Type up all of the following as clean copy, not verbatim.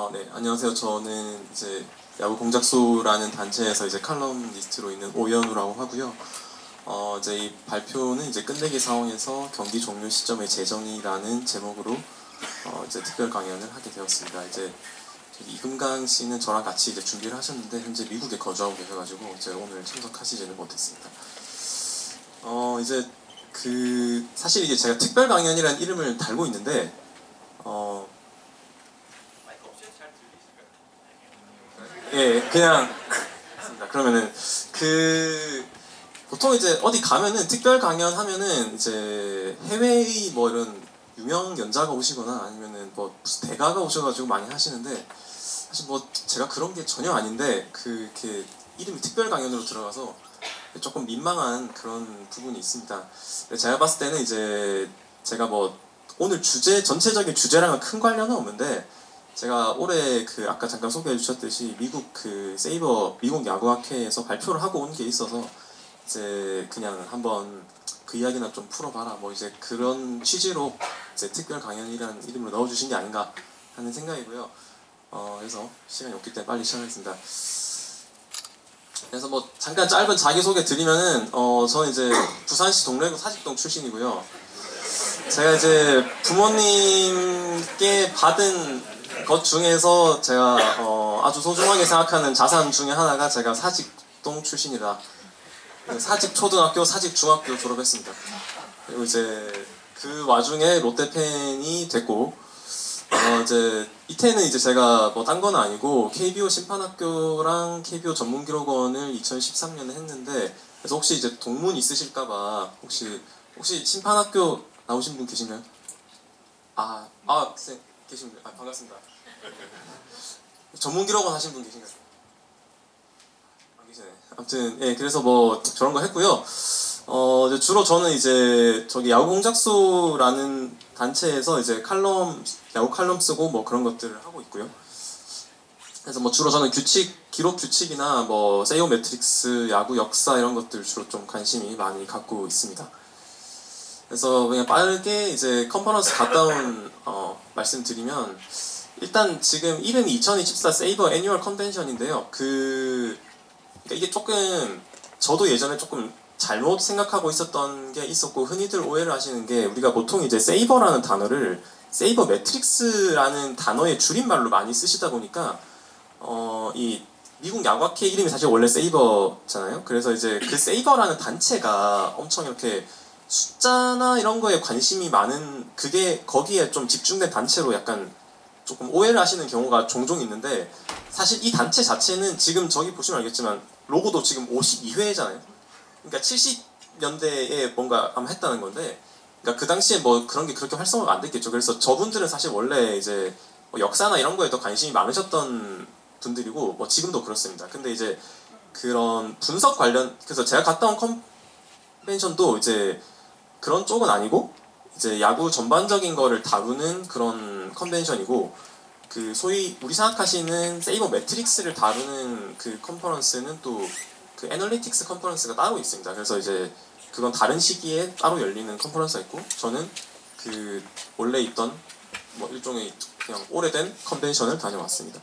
네, 안녕하세요. 저는 이제 야구 공작소라는 단체에서 이제 칼럼니스트로 있는 오연우라고 하고요. 이제 이 발표는 이제 끝내기 상황에서 경기 종료 시점의 재정의라는 제목으로 이제 특별 강연을 하게 되었습니다. 이제 저기 이금강 씨는 저랑 같이 이제 준비를 하셨는데 현재 미국에 거주하고 계셔가지고 이제 오늘 참석하시지는 못했습니다. 이제 사실 이게 제가 특별 강연이라는 이름을 달고 있는데 예, 그냥 그러면은 보통 이제 어디 가면은 특별 강연 하면은 이제 해외의 뭐 이런 유명 연자가 오시거나 아니면은 뭐 무슨 대가가 오셔가지고 많이 하시는데 사실 뭐 제가 그런 게 전혀 아닌데 이렇게 이름이 특별 강연으로 들어가서 조금 민망한 그런 부분이 있습니다. 제가 봤을 때는 이제 제가 뭐 오늘 전체적인 주제랑은 큰 관련은 없는데 제가 올해 아까 잠깐 소개해 주셨듯이 미국 미국 야구학회에서 발표를 하고 온 게 있어서 이제 그냥 한번 그 이야기나 좀 풀어봐라 뭐 이제 그런 취지로 이제 특별 강연이라는 이름으로 넣어주신 게 아닌가 하는 생각이고요. 그래서 시간이 없기 때문에 빨리 시작하겠습니다. 그래서 뭐 잠깐 짧은 자기소개 드리면은 저는 이제 부산시 동래구 사직동 출신이고요. 제가 이제 부모님께 받은 것 중에서 제가 아주 소중하게 생각하는 자산 중에 하나가 제가 사직동 출신이다. 사직초등학교, 사직중학교 졸업했습니다. 그리고 이제 그 와중에 롯데 팬이 됐고 이제 이때는 이제 제가 뭐 딴 건 아니고 KBO 심판학교랑 KBO 전문기록원을 2013년에 했는데 그래서 혹시 이제 동문 있으실까봐 혹시 심판학교 나오신 분 계신가요? 쌤 계십니다. 반갑습니다. 전문기록원 하신 분 계신가요? 안 계시네. 아무튼 예, 그래서 뭐 저런 거 했고요. 주로 저는 이제 저기 야구공작소라는 단체에서 이제 야구 칼럼 쓰고 뭐 그런 것들을 하고 있고요. 그래서 뭐 주로 저는 기록 규칙이나 뭐 세이오 매트릭스, 야구 역사 이런 것들 주로 좀 관심이 많이 갖고 있습니다. 그래서 그냥 빠르게 이제 컨퍼런스 갔다 온 말씀드리면 일단 지금 이름이 2024 세이버 애뉴얼 컨벤션인데요. 그러니까 이게 조금 저도 예전에 조금 잘못 생각하고 있었던 게 있었고 흔히들 오해를 하시는 게 우리가 보통 이제 세이버라는 단어를 세이버 매트릭스라는 단어의 줄임말로 많이 쓰시다 보니까 이 미국 야구학회 이름이 사실 원래 세이버잖아요. 그래서 이제 그 세이버라는 단체가 엄청 이렇게 숫자나 이런 거에 관심이 많은 거기에 좀 집중된 단체로 약간 조금 오해를 하시는 경우가 종종 있는데 사실 이 단체 자체는 지금 저기 보시면 알겠지만 로고도 지금 52회잖아요. 그러니까 70년대에 뭔가 아마 했다는 건데 그러니까 그 당시에 뭐 그런 게 그렇게 활성화가 안 됐겠죠. 그래서 저분들은 사실 원래 이제 뭐 역사나 이런 거에 더 관심이 많으셨던 분들이고 뭐 지금도 그렇습니다. 근데 이제 그런 분석 관련 그래서 제가 갔다 온 컨벤션도 이제 그런 쪽은 아니고 이제 야구 전반적인 거를 다루는 그런 컨벤션이고 소위 우리 생각하시는 세이버 매트릭스를 다루는 그 컨퍼런스는 또 그 애널리틱스 컨퍼런스가 따로 있습니다. 그래서 이제 그건 다른 시기에 따로 열리는 컨퍼런스가 있고 저는 원래 있던 뭐 일종의 그냥 오래된 컨벤션을 다녀왔습니다.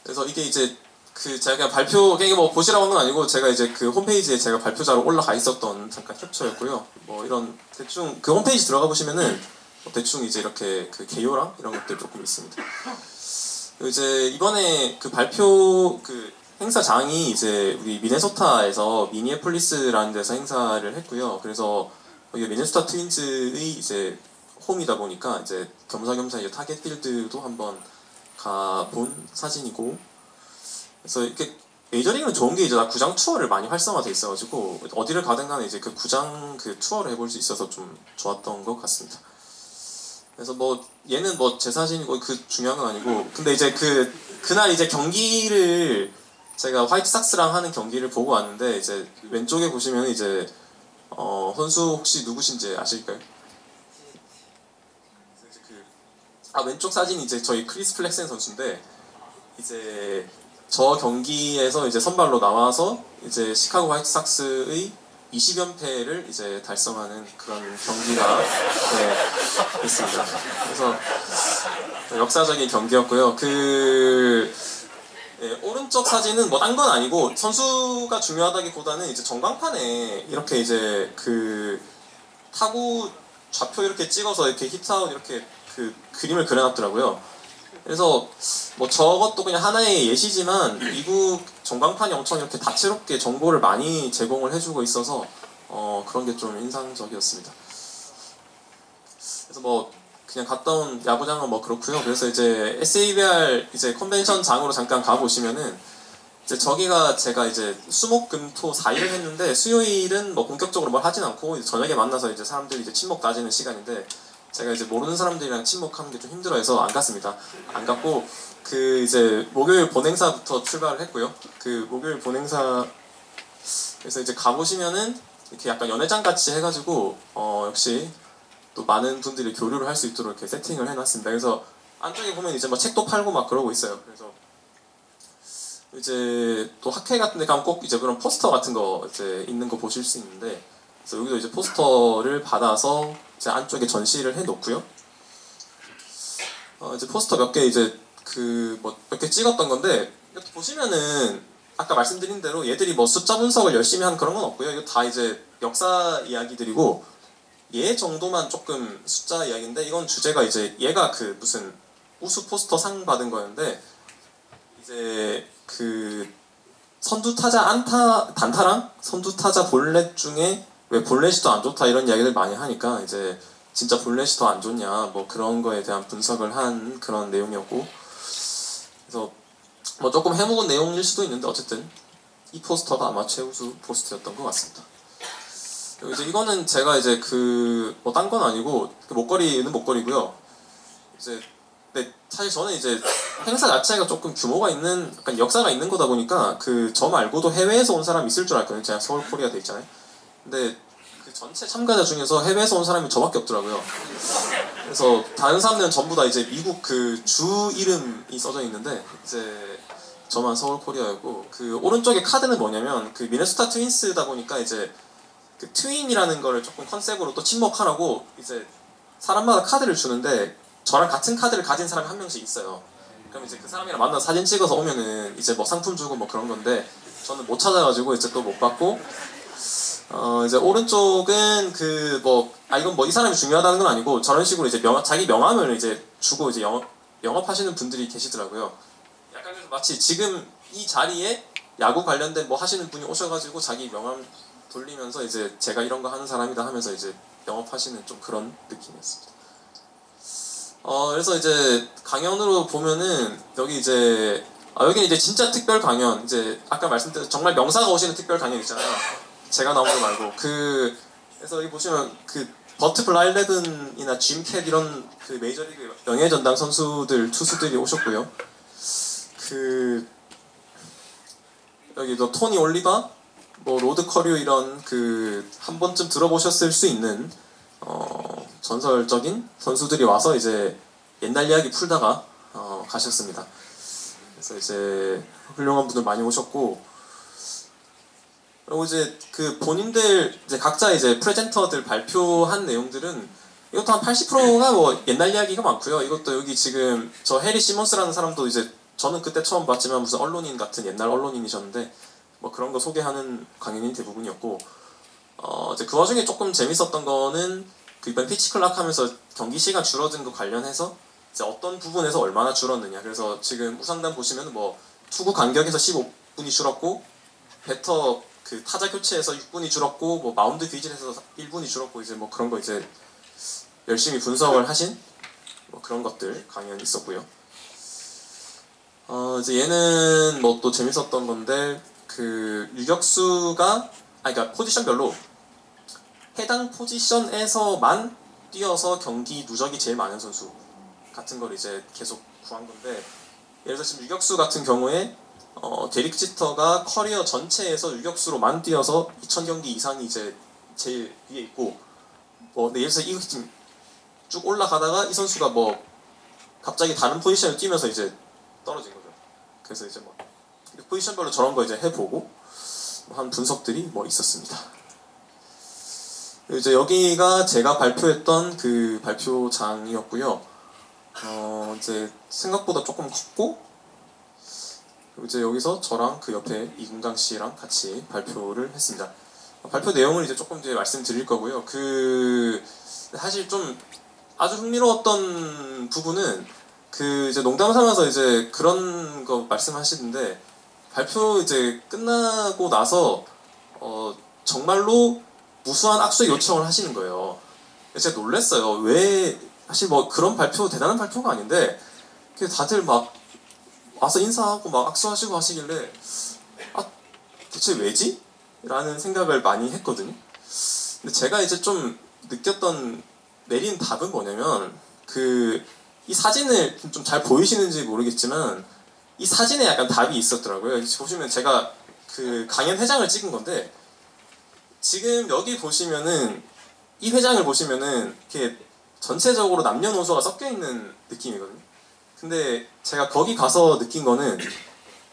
그래서 이게 이제 제가 그냥 발표, 이게 뭐 보시라고 한 건 아니고 제가 이제 그 홈페이지에 제가 발표자로 올라가 있었던 잠깐 캡처였고요. 뭐 이런 대충 그 홈페이지 들어가 보시면은 뭐 대충 이제 이렇게 개요랑 이런 것들 조금 있습니다. 이제 이번에 발표 행사장이 이제 우리 미네소타에서 미니애폴리스라는 데서 행사를 했고요. 그래서 여기 미네소타 트윈즈의 이제 홈이다 보니까 이제 겸사겸사 이제 타겟 필드도 한번 가본 사진이고 그래서 이렇게 메이저리그는 좋은 게 이제 구장 투어를 많이 활성화돼 있어가지고 어디를 가든 간에 이제 그 구장 투어를 해볼 수 있어서 좀 좋았던 것 같습니다. 그래서 뭐 얘는 뭐 제 사진이고 중요한 건 아니고 근데 이제 그날 이제 경기를 제가 화이트삭스랑 하는 경기를 보고 왔는데 이제 왼쪽에 보시면 이제 선수 혹시 누구신지 아실까요? 왼쪽 사진이 이제 저희 크리스 플렉센 선수인데 이제 저 경기에서 이제 선발로 나와서 이제 시카고 화이트삭스의 20연패를 이제 달성하는 그런 경기가 됐습니다. 그래서 역사적인 경기였고요. 오른쪽 사진은 뭐 딴 건 아니고 선수가 중요하다기보다는 이제 전광판에 이렇게 이제 그 타구 좌표 이렇게 찍어서 이렇게 히트아웃 이렇게 그 그림을 그려놨더라고요. 그래서 뭐 저것도 그냥 하나의 예시지만 미국 전광판이 엄청 이렇게 다채롭게 정보를 많이 제공을 해주고 있어서 그런 게 좀 인상적이었습니다. 그래서 뭐 그냥 갔다 온 야구장은 뭐 그렇고요. 그래서 이제 SABR 이제 컨벤션장으로 잠깐 가보시면은 이제 저기가 제가 이제 수목금토 4일을 했는데 수요일은 뭐 본격적으로 뭘 하진 않고 이제 저녁에 만나서 이제 사람들이 이제 친목 다지는 시간인데 제가 이제 모르는 사람들이랑 친목하는 게 좀 힘들어해서 안 갔습니다. 안 갔고 그 이제 목요일 본행사부터 출발을 했고요. 그 목요일 본행사 그래서 이제 가보시면은 이렇게 약간 연회장 같이 해가지고 역시 또 많은 분들이 교류를 할 수 있도록 이렇게 세팅을 해놨습니다. 그래서 안쪽에 보면 이제 뭐 책도 팔고 막 그러고 있어요. 그래서 이제 또 학회 같은 데 가면 꼭 이제 그런 포스터 같은 거 이제 있는 거 보실 수 있는데 그래서 여기도 이제 포스터를 받아서 이제 안쪽에 전시를 해 놓고요. 이제 포스터 몇 개 이제 그 뭐 몇 개 찍었던 건데 이렇게 보시면은 아까 말씀드린 대로 얘들이 뭐 숫자 분석을 열심히 한 그런 건 없고요. 이거 다 이제 역사 이야기들이고 얘 정도만 조금 숫자 이야기인데 이건 주제가 이제 얘가 그 무슨 우수 포스터 상 받은 거였는데 이제 그 선두타자 단타랑 선두타자 볼넷 중에 왜 볼넷이 더 안 좋다 이런 이야기들 많이 하니까 이제 진짜 볼넷이 더 안 좋냐 뭐 그런 거에 대한 분석을 한 그런 내용이었고 그래서 뭐 조금 해묵은 내용일 수도 있는데 어쨌든 이 포스터가 아마 최우수 포스터였던 것 같습니다. 이제 이거는 제가 이제 그 뭐 딴 건 아니고 그 목걸이는 목걸이고요. 이제 근데 사실 저는 이제 행사 자체가 조금 규모가 있는 약간 역사가 있는 거다 보니까 그 저 말고도 해외에서 온 사람이 있을 줄 알았거든요. 제가 서울 코리아 돼 있잖아요. 근데 그 전체 참가자 중에서 해외에서 온 사람이 저밖에 없더라고요. 그래서 다른 사람들은 전부 다 이제 미국 그 주 이름이 써져 있는데 이제 저만 서울 코리아였고 그 오른쪽에 카드는 뭐냐면 그 미네소타 트윈스다 보니까 이제 그 트윈이라는 거를 조금 컨셉으로 또 친목하라고 이제 사람마다 카드를 주는데 저랑 같은 카드를 가진 사람이 한 명씩 있어요. 그럼 이제 그 사람이랑 만나서 사진 찍어서 오면은 이제 뭐 상품 주고 뭐 그런 건데 저는 못 찾아가지고 이제 또 못 받고 이제 오른쪽은 그 뭐 이건 뭐 이 사람이 중요하다는 건 아니고 저런 식으로 이제 자기 명함을 이제 주고 이제 영업하시는 분들이 계시더라고요. 약간 마치 지금 이 자리에 야구 관련된 뭐 하시는 분이 오셔가지고 자기 명함 돌리면서 이제 제가 이런 거 하는 사람이다 하면서 이제 영업하시는 좀 그런 느낌이었습니다. 그래서 이제 강연으로 보면은 여기 이제 여기는 이제 진짜 특별 강연 이제 아까 말씀드린 정말 명사가 오시는 특별 강연 있잖아요. 제가 나온 거 말고 그래서 여기 보시면 그 버트 블라일레든이나 짐 캣 이런 그 메이저리그 명예전당 선수들 투수들이 오셨고요. 그 여기 또 토니 올리바 뭐 로드 커류 이런 그 한 번쯤 들어보셨을 수 있는 전설적인 선수들이 와서 이제 옛날 이야기 풀다가 가셨습니다. 그래서 이제 훌륭한 분들 많이 오셨고 그리고 이제 그 본인들 이제 각자 이제 프레젠터들 발표한 내용들은 이것도 한 80%가 뭐 옛날 이야기가 많고요. 이것도 여기 지금 저 해리 시몬스라는 사람도 이제 저는 그때 처음 봤지만 무슨 언론인 같은 옛날 언론인이셨는데 뭐 그런 거 소개하는 강연이 대부분이었고 이제 그 와중에 조금 재밌었던 거는 그 이번 피치 클락 하면서 경기 시간 줄어든 거 관련해서 이제 어떤 부분에서 얼마나 줄었느냐. 그래서 지금 우상단 보시면 뭐 투구 간격에서 15분이 줄었고 배터 그 타자 교체에서 6분이 줄었고 뭐 마운드 귀질에서 1분이 줄었고 이제 뭐 그런 거 이제 열심히 분석을 하신 뭐 그런 것들 강연이 있었고요. 이제 얘는 뭐 또 재밌었던 건데 그 유격수가 그러니까 포지션별로 해당 포지션에서만 뛰어서 경기 누적이 제일 많은 선수 같은 걸 이제 계속 구한 건데 예를 들어 지금 유격수 같은 경우에 데릭 지터가 커리어 전체에서 유격수로만 뛰어서 2000경기 이상이 이제 제일 위에 있고 뭐 예를 들어서 이 지금 쭉 올라가다가 이 선수가 뭐 갑자기 다른 포지션을 뛰면서 이제 떨어진 거죠. 그래서 이제 뭐 포지션별로 저런 거 이제 해보고 한 분석들이 뭐 있었습니다. 이제 여기가 제가 발표했던 그 발표장이었고요. 이제 생각보다 조금 컸고, 이제 여기서 저랑 그 옆에 이금강 씨랑 같이 발표를 했습니다. 발표 내용을 이제 조금 뒤에 말씀드릴 거고요. 사실 좀 아주 흥미로웠던 부분은 이제 농담 삼아서 이제 그런 거 말씀하시는데, 발표 이제 끝나고 나서 정말로 무수한 악수의 요청을 하시는 거예요. 제가 놀랐어요. 왜, 사실 뭐 그런 발표, 대단한 발표가 아닌데, 다들 막 와서 인사하고 막 악수하시고 하시길래, 아, 대체 왜지? 라는 생각을 많이 했거든요. 근데 제가 이제 좀 내린 답은 뭐냐면, 이 사진을 좀 잘 보이시는지 모르겠지만, 이 사진에 약간 답이 있었더라고요. 보시면 제가 강연 회장을 찍은 건데, 지금 여기 보시면은, 이 회장을 보시면은, 이렇게 전체적으로 남녀노소가 섞여 있는 느낌이거든요. 근데 제가 거기 가서 느낀 거는,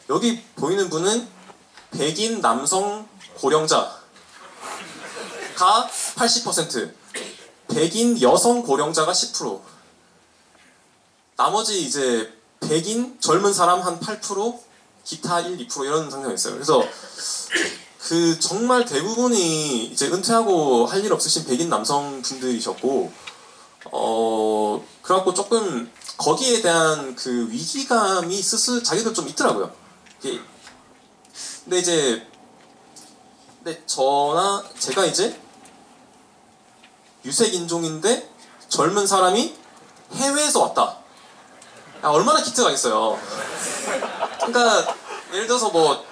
여기 보이는 분은 백인 남성 고령자가 80%, 백인 여성 고령자가 10%, 나머지 이제 백인 젊은 사람 한 8%, 기타 1, 2% 이런 상태가 있어요. 그래서 정말 대부분이 이제 은퇴하고 할 일 없으신 백인 남성 분들이셨고, 그래갖고 조금 거기에 대한 위기감이 자기들 좀 있더라고요. 근데 제가 이제 유색 인종인데 젊은 사람이 해외에서 왔다. 얼마나 기특가 있어요. 그러니까 예를 들어서 뭐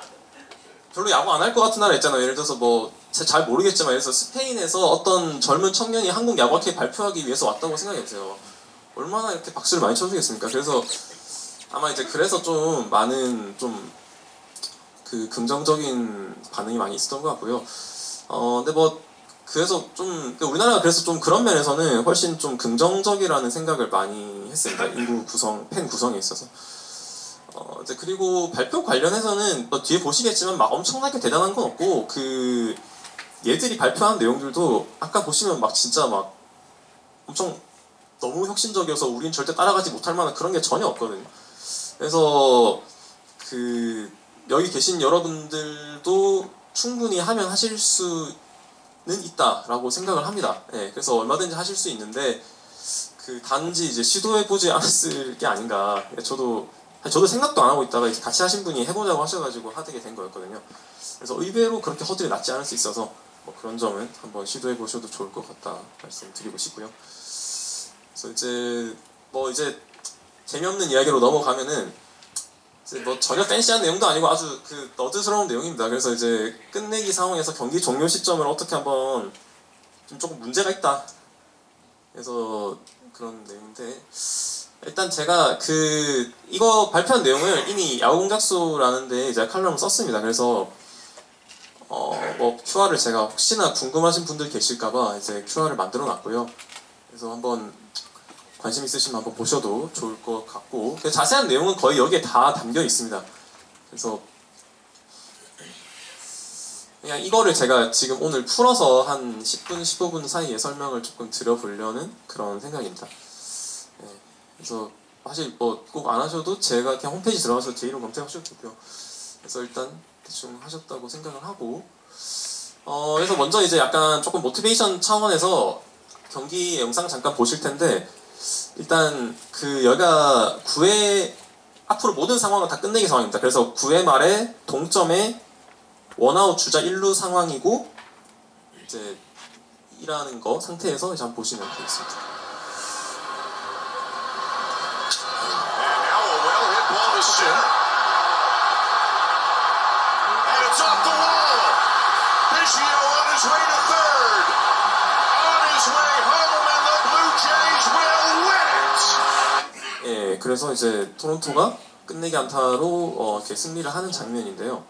별로 야구 안 할 것 같은 나라 있잖아요. 예를 들어서 뭐 잘 모르겠지만 예를 들어서 스페인에서 어떤 젊은 청년이 한국 야구학회 발표하기 위해서 왔다고 생각해보세요. 얼마나 이렇게 박수를 많이 쳐주겠습니까? 그래서 아마 이제 그래서 좀 많은 긍정적인 반응이 많이 있었던 것 같고요. 근데 뭐 그래서 우리나라가 그래서 좀 그런 면에서는 훨씬 좀 긍정적이라는 생각을 많이 했습니다. 팬 구성에 있어서. 이제 그리고 발표 관련해서는 뭐 뒤에 보시겠지만 막 엄청나게 대단한 건 없고, 얘들이 발표한 내용들도 아까 보시면 막 진짜 막 엄청 너무 혁신적이어서 우린 절대 따라가지 못할 만한 그런 게 전혀 없거든요. 그래서 여기 계신 여러분들도 충분히 하면 하실 수는 있다라고 생각을 합니다. 예, 그래서 얼마든지 하실 수 있는데 단지 이제 시도해보지 않았을 게 아닌가. 저도 생각도 안 하고 있다가 이제 같이 하신 분이 해보자고 하셔가지고 하게 된 거였거든요. 그래서 의외로 그렇게 허들이 낮지 않을 수 있어서 뭐 그런 점은 한번 시도해보셔도 좋을 것 같다 말씀드리고 싶고요. 그래서 이제 재미없는 이야기로 넘어가면은 이제 뭐 전혀 팬시한 내용도 아니고 아주 너드스러운 내용입니다. 그래서 이제 끝내기 상황에서 경기 종료 시점을 어떻게 한번 좀 조금 문제가 있다. 그래서 그런 내용인데, 일단 제가 이거 발표한 내용을 이미 야구공작소라는 데 이제 칼럼을 썼습니다. 그래서 뭐 QR을 제가 혹시나 궁금하신 분들 계실까봐 이제 QR을 만들어 놨고요. 그래서 한번 관심 있으시면 한번 보셔도 좋을 것 같고, 자세한 내용은 거의 여기에 다 담겨 있습니다. 그래서 그냥 이거를 제가 지금 오늘 풀어서 한 10분, 15분 사이에 설명을 조금 드려보려는 그런 생각입니다. 네, 그래서 사실 뭐 꼭 안 하셔도 제가 그냥 홈페이지 들어가서 제 이름 검색하셔도 되고요. 그래서 일단 대충 하셨다고 생각을 하고, 그래서 먼저 이제 약간 조금 모티베이션 차원에서 경기 영상 잠깐 보실 텐데, 일단 여기가 9회 앞으로 모든 상황은 다 끝내기 상황입니다. 그래서 9회 말에 동점에 원아웃 주자 1루 상황이고, 이제 이라는 거 상태에서 이제 한번 보시면 되겠습니다. 예, 그래서 이제 토론토가 끝내기 안타로 이렇게 승리를 하는 장면인데요.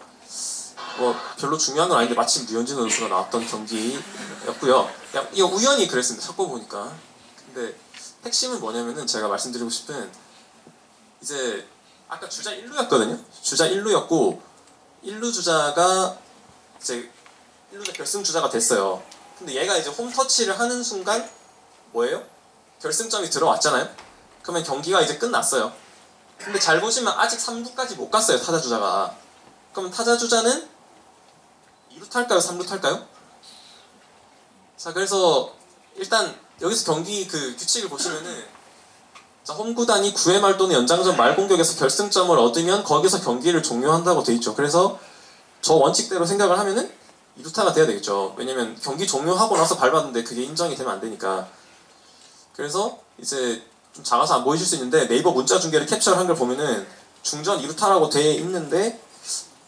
뭐 별로 중요한 건 아닌데 마침 류현진 선수가 나왔던 경기였고요. 그냥 이거 우연히 그랬습니다. 섞어 보니까. 근데 핵심은 뭐냐면은 제가 말씀드리고 싶은, 이제 아까 주자 1루였거든요. 주자 1루였고 1루 주자가 이제 1루자 결승 주자가 됐어요. 근데 얘가 이제 홈터치를 하는 순간 뭐예요? 결승점이 들어왔잖아요. 그러면 경기가 이제 끝났어요. 근데 잘 보시면 아직 3루까지 못 갔어요, 타자 주자가. 그럼 타자 주자는 2루 탈까요? 3루 탈까요? 자, 그래서 일단 여기서 경기 그 규칙을 보시면은, 자, 홈구단이 9회 말 또는 연장전 말 공격에서 결승점을 얻으면 거기서 경기를 종료한다고 돼 있죠. 그래서 저 원칙대로 생각을 하면은 2루타가 돼야 되겠죠. 왜냐면 경기 종료하고 나서 밟았는데 그게 인정이 되면 안 되니까. 그래서 이제 좀 작아서 안 보이실 수 있는데 네이버 문자 중계를 캡처를 한 걸 보면은 중전 2루타라고 돼 있는데,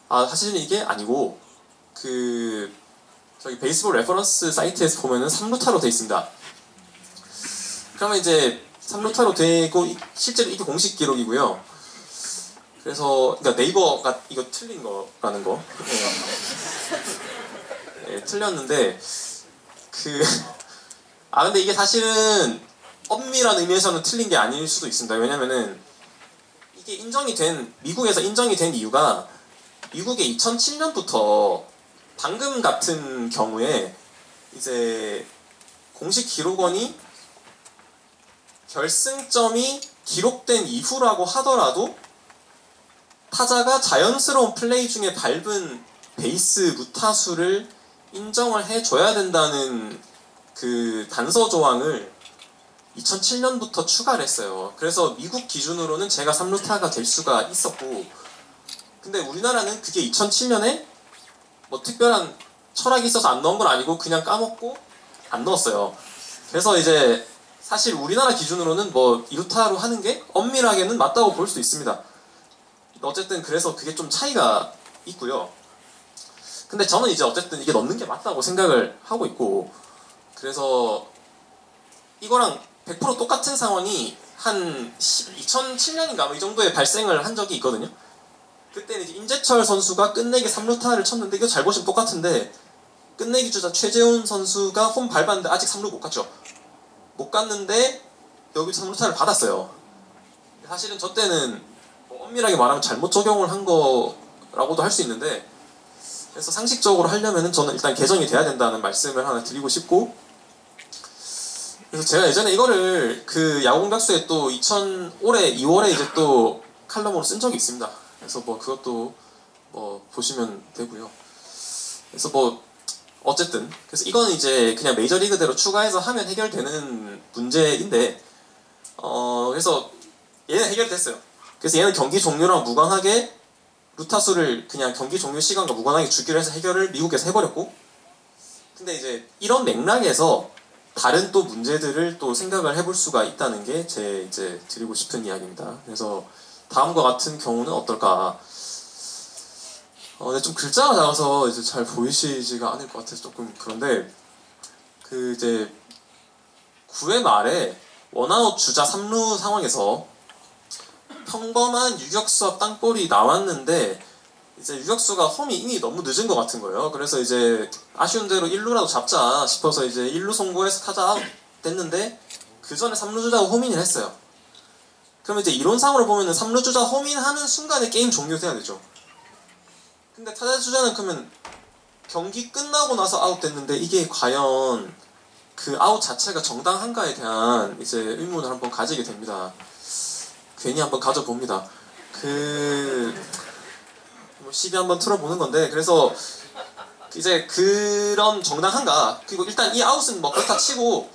아, 사실은 이게 아니고 그 저기 베이스볼 레퍼런스 사이트에서 보면은 3루타로 돼 있습니다. 그러면 이제 3루타로 되고 실제로 이게 공식 기록이고요. 그래서 그러니까 네이버가 이거 틀린 거라는 거. 네, 틀렸는데 근데 이게 사실은 엄밀한 의미에서는 틀린 게 아닐 수도 있습니다. 왜냐면은 이게 미국에서 인정이 된 이유가, 미국에 2007년부터 방금 같은 경우에 이제 공식 기록원이 결승점이 기록된 이후라고 하더라도 타자가 자연스러운 플레이 중에 밟은 베이스 루타수를 인정을 해줘야 된다는 그 단서 조항을 2007년부터 추가를 했어요. 그래서 미국 기준으로는 제가 3루타가 될 수가 있었고, 근데 우리나라는 그게 2007년에 뭐 특별한 철학이 있어서 안 넣은 건 아니고 그냥 까먹고 안 넣었어요. 그래서 이제 사실 우리나라 기준으로는 뭐 2루타로 하는 게 엄밀하게는 맞다고 볼 수 있습니다. 어쨌든 그래서 그게 좀 차이가 있고요. 근데 저는 이제 어쨌든 이게 넣는 게 맞다고 생각을 하고 있고, 그래서 이거랑 100% 똑같은 상황이 한 2007년인가 뭐 이 정도에 발생을 한 적이 있거든요. 그때는 이제 임재철 선수가 끝내기 3루타를 쳤는데, 이거 잘 보시면 똑같은데 끝내기 주자 최재훈 선수가 홈 밟았는데 아직 3루 못 갔죠. 못 갔는데 여기서 3루타를 받았어요. 사실은 저 때는 뭐 엄밀하게 말하면 잘못 적용을 한 거라고도 할 수 있는데, 그래서 상식적으로 하려면은 저는 일단 개정이 돼야 된다는 말씀을 하나 드리고 싶고, 그래서 제가 예전에 이거를 그 야구공작소에 또 올해 2월에 이제 또 칼럼으로 쓴 적이 있습니다. 그래서 뭐 그것도 뭐 보시면 되고요. 그래서 뭐 어쨌든 그래서 이거는 이제 그냥 메이저리그대로 추가해서 하면 해결되는 문제인데, 그래서 얘는 해결됐어요. 그래서 얘는 경기 종료랑 무관하게 루타수를 그냥 경기 종료 시간과 무관하게 주기로 해서 해결을 미국에서 해버렸고, 근데 이제 이런 맥락에서 다른 또 문제들을 또 생각을 해볼 수가 있다는 게 제 이제 드리고 싶은 이야기입니다. 그래서 다음과 같은 경우는 어떨까? 근데 좀 글자가 작아서 이제 잘 보이시지가 않을 것 같아서 조금 그런데, 그 이제 9회 말에 원아웃 주자 3루 상황에서 평범한 유격수 앞 땅볼이 나왔는데 이제 유격수가 홈이 이미 너무 늦은 것 같은 거예요. 그래서 이제 아쉬운 대로 1루라도 잡자 싶어서 이제 1루 송구해서 타자 아웃 됐는데, 그 전에 3루 주자가 홈인을 했어요. 그러면 이제 이론상으로 보면은 3루 주자 홈인하는 순간에 게임 종료돼야 되죠. 근데 타자 주자는 그러면 경기 끝나고 나서 아웃 됐는데 이게 과연 그 아웃 자체가 정당한가에 대한 이제 의문을 한번 가지게 됩니다. 괜히 한번 가져봅니다. 뭐 시비 한번 틀어보는 건데, 그래서 이제 그런 정당한가, 그리고 일단 이 아웃은 뭐 그렇다 치고,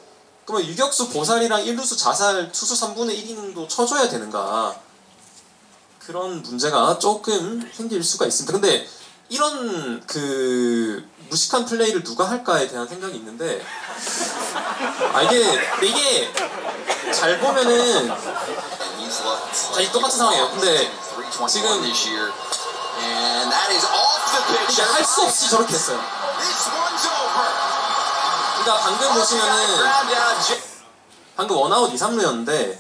그러면 유격수 보살이랑 1루수 자살 투수 3분의 1이닝도 쳐줘야 되는가, 그런 문제가 조금 생길 수가 있습니다. 근데 이런 그 무식한 플레이를 누가 할까에 대한 생각이 있는데, 이게 잘 보면은 다 똑같은 상황이에요. 근데 지금 이게 할 수 없이 저렇게 했어요. 그러니까 방금 보시면은 방금 원아웃 2, 3루였는데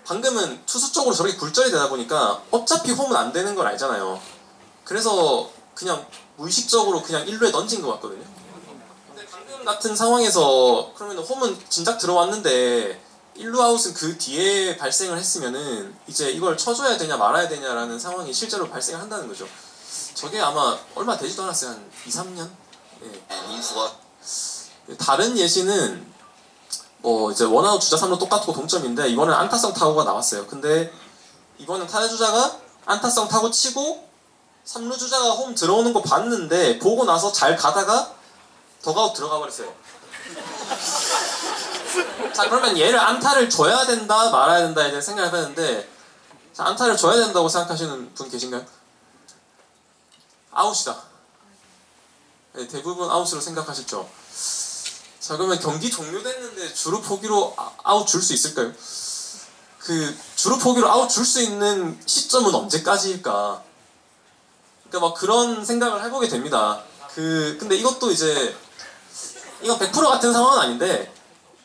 방금은 투수 쪽으로 저렇게 굴절이 되다 보니까 어차피 홈은 안 되는 걸 알잖아요. 그래서 그냥 무의식적으로 그냥 1루에 던진 것 같거든요. 근데 방금 같은 상황에서 그러면 홈은 진작 들어왔는데 1루 아웃은 그 뒤에 발생을 했으면은 이제 이걸 쳐줘야 되냐 말아야 되냐라는 상황이 실제로 발생을 한다는 거죠. 저게 아마 얼마 되지도 않았어요. 한 2, 3년? 예. 다른 예시는 뭐 이제 원아웃 주자 3루 똑같고 동점인데 이번엔 안타성 타구가 나왔어요. 근데 이번엔 타자 주자가 안타성 타구 치고 3루 주자가 홈 들어오는 거 봤는데 보고 나서 잘 가다가 더가웃 들어가 버렸어요. 자, 그러면 얘를 안타를 줘야 된다 말아야 된다에 대해 생각을 해봤는데, 자, 안타를 줘야 된다고 생각하시는 분 계신가요? 아웃이다. 네, 대부분 아웃으로 생각하셨죠. 자, 그러면 경기 종료됐는데 주루 포기로 아웃 줄 수 있을까요? 그 주루 포기로 아웃 줄 수 있는 시점은 언제까지일까? 그러니까 막 그런 생각을 해보게 됩니다. 근데 이것도 이제 이건 100% 같은 상황은 아닌데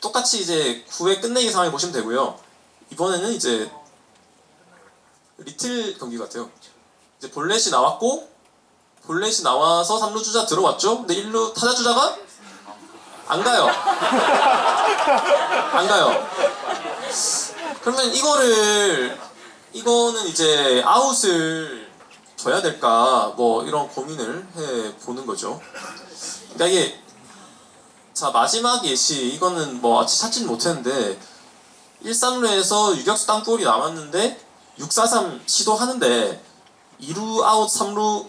똑같이 이제 9회 끝내기 상황을 보시면 되고요. 이번에는 이제 리틀 경기 같아요. 이제 볼넷이 나왔고 볼넷이 나와서 3루 주자 들어왔죠. 근데 1루 타자 주자가 안 가요. 안 가요. 그러면 이거는 이제 아웃을 줘야 될까 뭐 이런 고민을 해 보는 거죠. 그러니까 이게 자, 마지막 예시 이거는 뭐 아직 찾지는 못했는데 1-3루에서 유격수 땅볼이 남았는데 6-4-3 시도하는데 2루 아웃 3루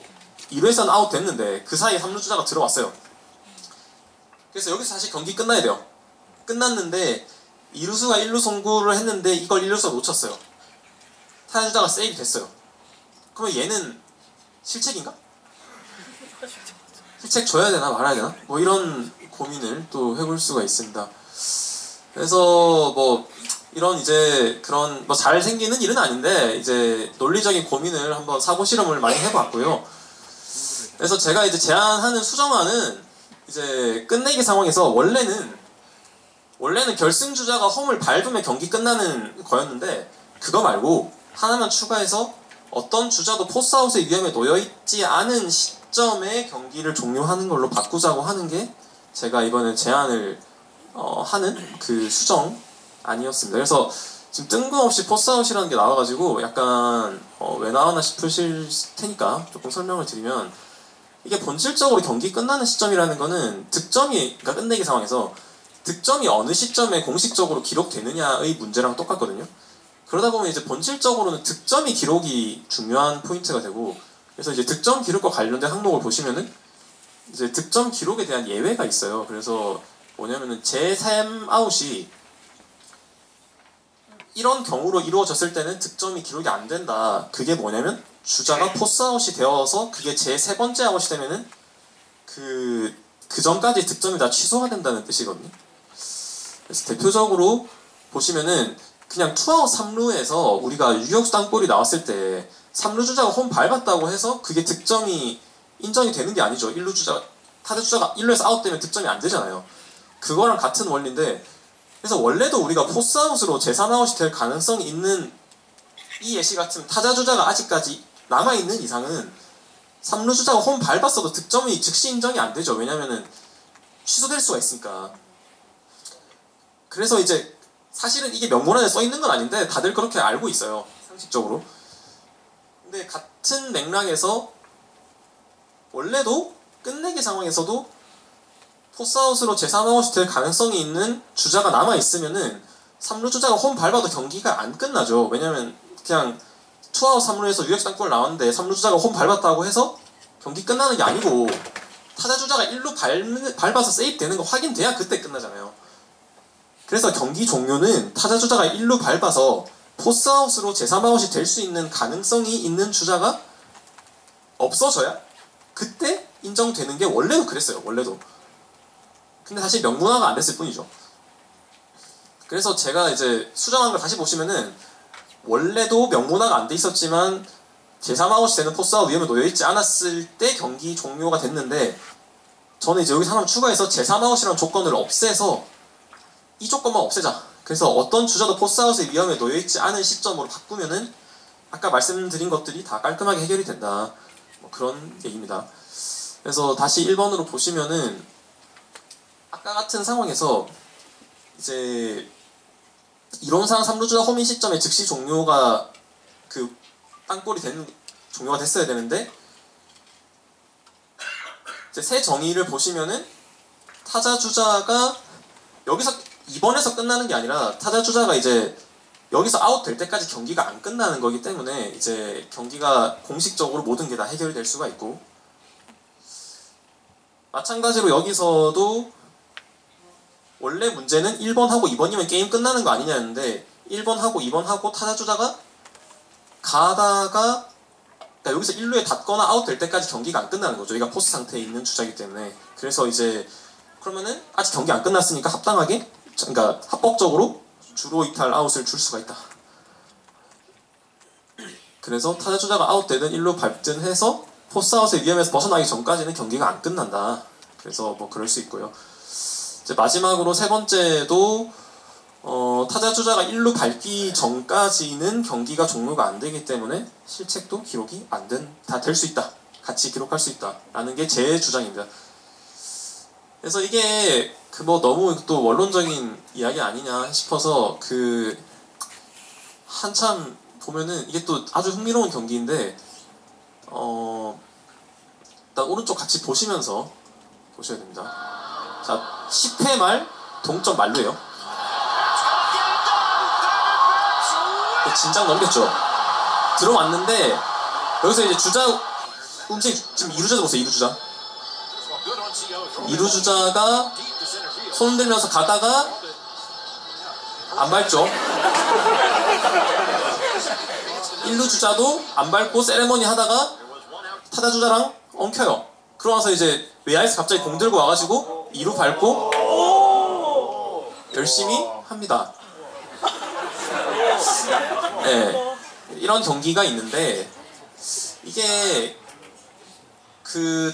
2루에서는 아웃 됐는데 그 사이에 3루 주자가 들어왔어요. 그래서 여기서 다시 경기 끝나야 돼요. 끝났는데 2루수가 1루 송구를 했는데 이걸 1루수가 놓쳤어요. 타자 주자가 세이브 됐어요. 그러면 얘는 실책인가? 실책 줘야 되나 말아야 되나? 뭐 이런 고민을 또 해볼 수가 있습니다. 그래서 뭐 이런 이제 그런 뭐 잘 생기는 일은 아닌데 이제 논리적인 고민을 한번 사고 실험을 많이 해봤고요. 그래서 제가 이제 제안하는 수정안은 이제 끝내기 상황에서 원래는 결승 주자가 홈을 밟으면 경기 끝나는 거였는데 그거 말고 하나만 추가해서 어떤 주자도 포스아웃의 위험에 놓여있지 않은 시점에 경기를 종료하는 걸로 바꾸자고 하는 게 제가 이번에 제안을 하는 그 수정안이었습니다. 그래서 지금 뜬금없이 포스아웃이라는 게 나와가지고 약간 왜 나왔나 싶으실 테니까 조금 설명을 드리면 이게 본질적으로 경기 끝나는 시점이라는 거는 그러니까 끝내기 상황에서 득점이 어느 시점에 공식적으로 기록되느냐의 문제랑 똑같거든요. 그러다 보면 이제 본질적으로는 득점이 기록이 중요한 포인트가 되고, 그래서 이제 득점 기록과 관련된 항목을 보시면은 이제 득점 기록에 대한 예외가 있어요. 그래서 뭐냐면은 제3 아웃이 이런 경우로 이루어졌을 때는 득점이 기록이 안 된다. 그게 뭐냐면 주자가 포스 아웃이 되어서 그게 제 3번째 아웃이 되면은 그 전까지 득점이 다 취소가 된다는 뜻이거든요. 그래서 대표적으로 보시면은 그냥 투아웃 3루에서 우리가 유격수 땅볼이 나왔을 때 3루 주자가 홈 밟았다고 해서 그게 득점이 인정이 되는 게 아니죠. 타자 주자가 1루에서 아웃되면 득점이 안 되잖아요. 그거랑 같은 원리인데, 그래서 원래도 우리가 포스아웃으로 제3아웃이 될 가능성이 있는 이 예시 같은 타자 주자가 아직까지 남아있는 이상은 3루 주자가 홈 밟았어도 득점이 즉시 인정이 안 되죠. 왜냐면은 취소될 수가 있으니까. 그래서 이제 사실은 이게 명문안에 써있는 건 아닌데 다들 그렇게 알고 있어요. 상식적으로. 근데 같은 맥락에서 원래도 끝내기 상황에서도 포스아웃으로 제3아웃이 될 가능성이 있는 주자가 남아있으면은 3루 주자가 홈 밟아도 경기가 안 끝나죠. 왜냐면 그냥 투아웃 3루에서 유격수 땅볼 나왔는데 3루 주자가 홈 밟았다고 해서 경기 끝나는 게 아니고 타자 주자가 1루 밟아서 세이브 되는 거 확인돼야 그때 끝나잖아요. 그래서 경기 종료는 타자 주자가 1루 밟아서 포스아웃으로 제3아웃이 될 수 있는 가능성이 있는 주자가 없어져야 그때 인정되는 게 원래도 그랬어요. 원래도. 근데 사실 명문화가 안 됐을 뿐이죠. 그래서 제가 이제 수정한 걸 다시 보시면은 원래도 명문화가 안 돼 있었지만 제3아웃이 되는 포스아웃 위험에 놓여있지 않았을 때 경기 종료가 됐는데, 저는 이제 여기서 하나 추가해서 제3아웃이라는 조건을 없애서 이 조건만 없애자. 그래서 어떤 주자도 포스아웃의 위험에 놓여있지 않은 시점으로 바꾸면은 아까 말씀드린 것들이 다 깔끔하게 해결이 된다. 뭐 그런 얘기입니다. 그래서 다시 1번으로 보시면은 아까 같은 상황에서 이제 이론상 3루주자 홈인 시점에 즉시 종료가 땅볼이 종료가 됐어야 되는데 이제 새 정의를 보시면은 타자 주자가 여기서 이번에서 끝나는 게 아니라 타자 주자가 이제 여기서 아웃 될 때까지 경기가 안 끝나는 거기 때문에 이제 경기가 공식적으로 모든 게 다 해결될 수가 있고, 마찬가지로 여기서도 원래 문제는 1번하고 2번이면 게임 끝나는 거 아니냐는데 1번하고 2번하고 타자 주자가 가다가 그러니까 여기서 1루에 닿거나 아웃 될 때까지 경기가 안 끝나는 거죠. 얘가 포스 상태에 있는 주자이기 때문에. 그래서 이제 그러면은 아직 경기 안 끝났으니까 합당하게, 그러니까 합법적으로 주로 이탈 아웃을 줄 수가 있다. 그래서 타자 주자가 아웃되든 1루 밟든 해서 포스 아웃의 위험에서 벗어나기 전까지는 경기가 안 끝난다. 그래서 뭐 그럴 수 있고요. 이제 마지막으로 세 번째도 타자 주자가 1루 밟기 전까지는 경기가 종료가 안 되기 때문에 실책도 기록이 다 될 수 있다. 같이 기록할 수 있다. 라는 게 제 주장입니다. 그래서 이게 뭐 너무 또 원론적인 이야기 아니냐 싶어서 한참 보면은 이게 또 아주 흥미로운 경기인데 일단 오른쪽 같이 보시면서 보셔야 됩니다. 자, 10회 말 동점 만루예요. 진작 넘겼죠. 들어왔는데 여기서 이제 주자 지금 2루자 보세요. 2루주자 2루주자가 손 들면서 가다가 안 밟죠. 1루주자도 안 밟고 세레머니 하다가 타자주자랑 엉켜요. 그러면서 이제 외야에서 갑자기 공 들고 와가지고 2루 밟고 열심히 합니다. 네, 이런 경기가 있는데 이게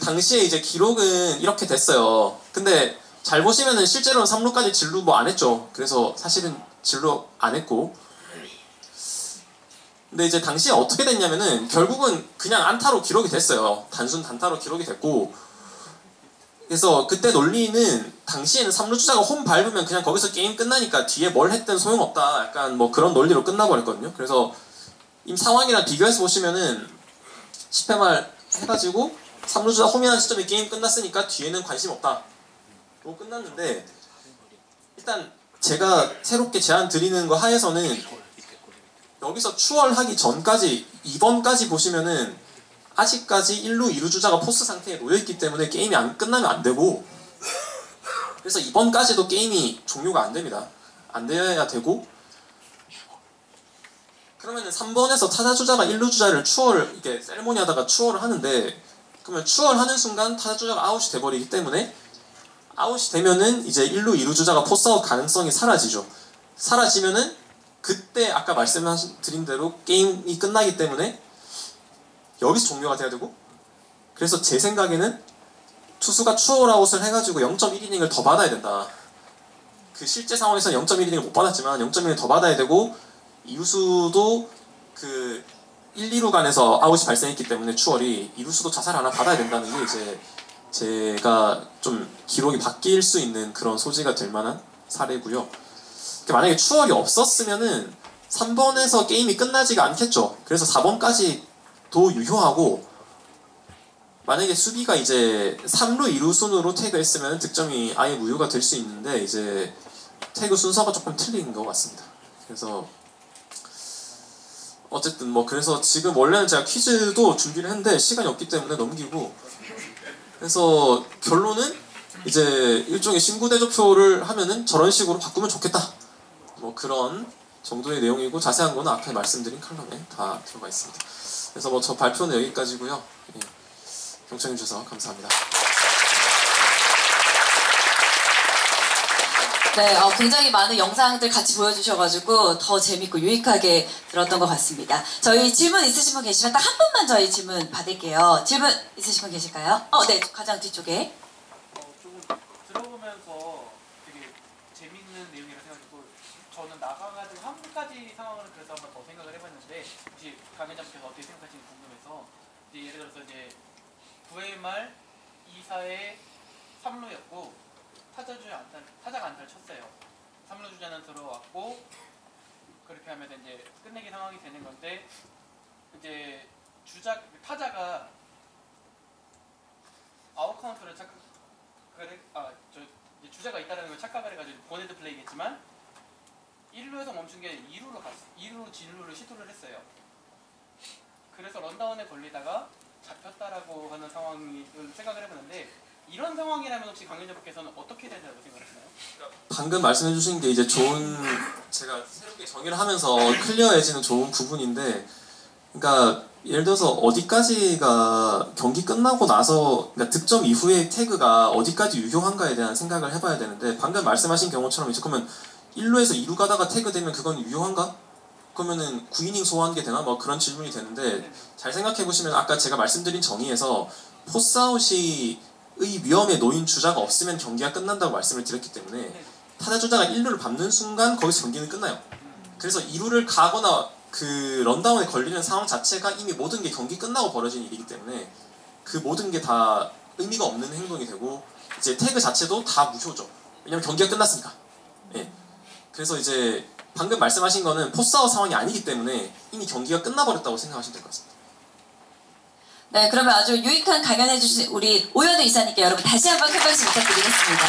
당시에 이제 기록은 이렇게 됐어요. 근데 잘 보시면은 실제로는 3루까지 진루 뭐 안 했죠. 그래서 사실은 진루 안 했고, 근데 이제 당시에 어떻게 됐냐면은 결국은 그냥 안타로 기록이 됐어요. 단순 단타로 기록이 됐고, 그래서 그때 논리는 당시에는 3루 주자가 홈 밟으면 그냥 거기서 게임 끝나니까 뒤에 뭘 했든 소용없다, 약간 뭐 그런 논리로 끝나버렸거든요. 그래서 이 상황이랑 비교해서 보시면은 10회 말 해가지고 3루 주자 홈이라는 시점에 게임 끝났으니까 뒤에는 관심 없다 로 끝났는데, 일단 제가 새롭게 제안 드리는 거 하에서는 여기서 추월하기 전까지 2번까지 보시면은 아직까지 1루 2루 주자가 포스 상태에 놓여있기 때문에 게임이 끝나면 안 되고, 그래서 2번까지도 게임이 종료가 안 됩니다. 안 되어야 되고, 그러면은 3번에서 타자 주자가 1루 주자를 이게 세레모니 하다가 추월을 하는데, 그러면 추월하는 순간 타자 주자가 아웃이 돼버리기 때문에, 아웃이 되면은 이제 1루 2루 주자가 포스아웃 가능성이 사라지죠. 사라지면은 그때 아까 말씀드린 대로 게임이 끝나기 때문에 여기서 종료가 돼야 되고, 그래서 제 생각에는 투수가 추월아웃을 해가지고 0.1이닝을 더 받아야 된다. 그 실제 상황에서는 0.1이닝을 못 받았지만 0.1을 더 받아야 되고, 이루수도 1, 2루 간에서 아웃이 발생했기 때문에 추월이 이루수도 자살 하나 받아야 된다는 게 이제 제가 좀 기록이 바뀔 수 있는 그런 소지가 될 만한 사례고요. 만약에 추월이 없었으면은 3번에서 게임이 끝나지가 않겠죠. 그래서 4번까지도 유효하고, 만약에 수비가 이제 3루 2루 순으로 태그했으면 득점이 아예 무효가 될 수 있는데, 이제 태그 순서가 조금 틀린 것 같습니다. 그래서 어쨌든 뭐 그래서 지금 원래는 제가 퀴즈도 준비를 했는데 시간이 없기 때문에 넘기고, 그래서 결론은 이제 일종의 신구대조표를 하면은 저런 식으로 바꾸면 좋겠다, 뭐 그런 정도의 내용이고, 자세한 거는 앞에 말씀드린 칼럼에 다 들어가 있습니다. 그래서 뭐 저 발표는 여기까지고요. 예, 경청해 주셔서 감사합니다. 네, 굉장히 많은 영상들 같이 보여주셔가지고 더 재밌고 유익하게 들었던 것 같습니다. 저희 질문 있으신 분 계시면 딱 한 분만 저희 질문 받을게요. 질문 있으신 분 계실까요? 네, 가장 뒤쪽에. 조금 들어보면서 되게 재밌는 내용이라 생각했고, 저는 나가가지고 한 분까지 상황을 그래서 한번 더 생각을 해봤는데, 혹시 강회장님께서 어떻게 생각하시는지 궁금해서, 이제 예를 들어서 이제 9회 말 2사의 3루였고 타자가 안타를 쳤어요. 3루 주자는 들어왔고, 그렇게 하면 이제 끝내기 상황이 되는 건데, 이제 타자가 아웃 카운트를 이제 주자가 있다는 걸 착각을 해가지고 보네드 플레이겠지만 1루에서 멈춘 게 2루로 진루를 시도를 했어요. 그래서 런다운에 걸리다가 잡혔다라고 하는 상황을 생각을 해보는데 이런 상황이라면 혹시 강연자분께서는 어떻게 된다고 생각하시나요? 방금 말씀해 주신 게 이제 좋은, 제가 새롭게 정의를 하면서 클리어해지는 좋은 부분인데, 그러니까 예를 들어서 어디까지가 경기 끝나고 나서, 그러니까 득점 이후의 태그가 어디까지 유효한가에 대한 생각을 해봐야 되는데, 방금 말씀하신 경우처럼 이제 그러면 1루에서 2루 가다가 태그 되면 그건 유효한가? 그러면은 9이닝 소화한 게 되나? 뭐 그런 질문이 되는데, 잘 생각해 보시면 아까 제가 말씀드린 정의에서 포스아웃이 위험에 놓인 주자가 없으면 경기가 끝난다고 말씀을 드렸기 때문에 타자 주자가 1루를 밟는 순간 거기서 경기는 끝나요. 그래서 2루를 가거나 그 런다운에 걸리는 상황 자체가 이미 모든 게 경기 끝나고 벌어진 일이기 때문에 그 모든 게 다 의미가 없는 행동이 되고 이제 태그 자체도 다 무효죠. 왜냐면 경기가 끝났으니까. 예. 그래서 이제 방금 말씀하신 거는 포스아웃 상황이 아니기 때문에 이미 경기가 끝나버렸다고 생각하시면 될 것 같습니다. 네, 그러면 아주 유익한 강연해주신 우리 오현우 이사님께 여러분 다시 한번 큰 박수 부탁드리겠습니다.